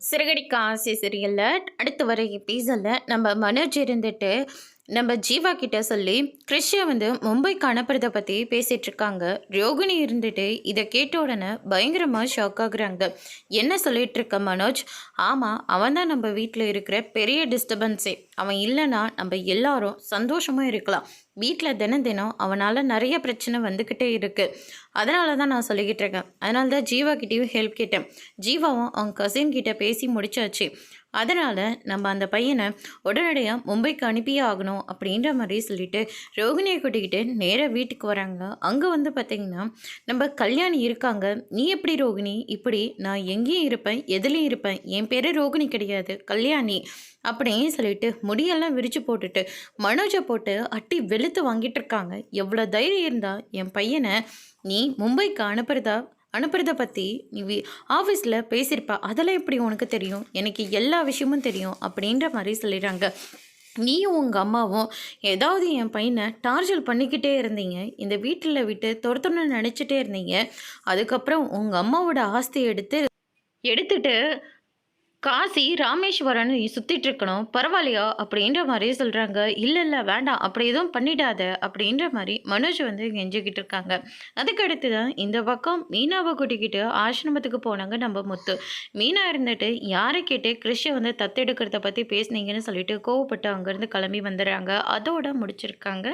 சிறகடிக்க ஆசை சீரியல்ல அடுத்து வர எபிசோட்ல நம்ம மனோஜ் இருந்துட்டு நம்ம ஜீவா கிட்ட சொல்லி கிறிஷை வந்து மும்பைக்கு அனுப்புறத பற்றி பேசிட்டு இருக்காங்க. ரோகிணி இருந்துட்டு இதை கேட்ட உடனே பயங்கரமாக ஷாக் ஆகுறாங்க. என்ன சொல்லிட்டு இருக்க மனோஜ்? ஆமாம், அவன் தான் நம்ம வீட்டில் இருக்கிற பெரிய டிஸ்டர்பன்ஸே. அவன் இல்லைன்னா நம்ம எல்லாரும் சந்தோஷமாக இருக்கலாம். வீட்டில் தினம் தினம் அவனால் நிறைய பிரச்சனை வந்துக்கிட்டே இருக்குது. அதனால தான் நான் சொல்லிக்கிட்டு இருக்கேன். அதனால தான் ஜீவா கிட்டேயும் ஹெல்ப் கேட்டேன். ஜீவாவும் அவங்க கசின் கிட்ட பேசி முடிச்சாச்சு. அதனால் நம்ம அந்த பையனை உடனடியாக மும்பைக்கு அனுப்பியே ஆகணும் அப்படின்ற மாதிரி சொல்லிட்டு ரோகிணியை கூட்டிக்கிட்டு நேராக வீட்டுக்கு வராங்க. அங்கே வந்து பார்த்திங்கன்னா நம்ம கல்யாணி இருக்காங்க. நீ எப்படி ரோகிணி இப்படி? நான் எங்கேயும் இருப்பேன், எதுலேயும் இருப்பேன். என் பேர் ரோகிணி கிடையாது, கல்யாணி அப்படின்னு சொல்லிட்டு முடியெல்லாம் விரித்து போட்டுட்டு மனோஜை போட்டு அட்டி வெளுத்து வாங்கிட்டு இருக்காங்க. எவ்வளோ தைரியம் இருந்தால் என் பையனை நீ மும்பைக்கு அனுப்புறத பற்றி நீ ஆஃபீஸில் பேசியிருப்பா. அதெல்லாம் எப்படி உனக்கு தெரியும்? எனக்கு எல்லா விஷயமும் தெரியும் அப்படின்ற மாதிரி சொல்லிடுறாங்க. நீயும் உங்கள் அம்மாவும் ஏதாவது என் பையனை டார்ச்சர் பண்ணிக்கிட்டே இருந்தீங்க. இந்த வீட்டில் விட்டு துரத்தணும்னு நினச்சிட்டே இருந்தீங்க. அதுக்கப்புறம் உங்கள் அம்மாவோட ஆஸ்தியை எடுத்துட்டு காசி ராமேஸ்வரன் சுற்றிட்டு இருக்கணும், பரவாயில்லையா அப்படின்ற மாதிரி சொல்கிறாங்க. இல்லை இல்லை வேண்டாம், அப்படி எதுவும் பண்ணிடாத அப்படின்ற மாதிரி மனோஜ் வந்து கெஞ்சிக்கிட்டு இருக்காங்க. அதுக்கடுத்து தான் இந்த பக்கம் மீனாவை கூட்டிக்கிட்டு ஆசிரமத்துக்கு போனாங்க நம்ம முத்து. மீனா இருந்துட்டு யாரை கேட்டு கிறிஷை வந்து தத்தெடுக்கிறத பற்றி பேசுனீங்கன்னு சொல்லிட்டு கோவப்பட்டு அங்கேருந்து கிளம்பி வந்துடுறாங்க. அதோட முடிச்சிருக்காங்க.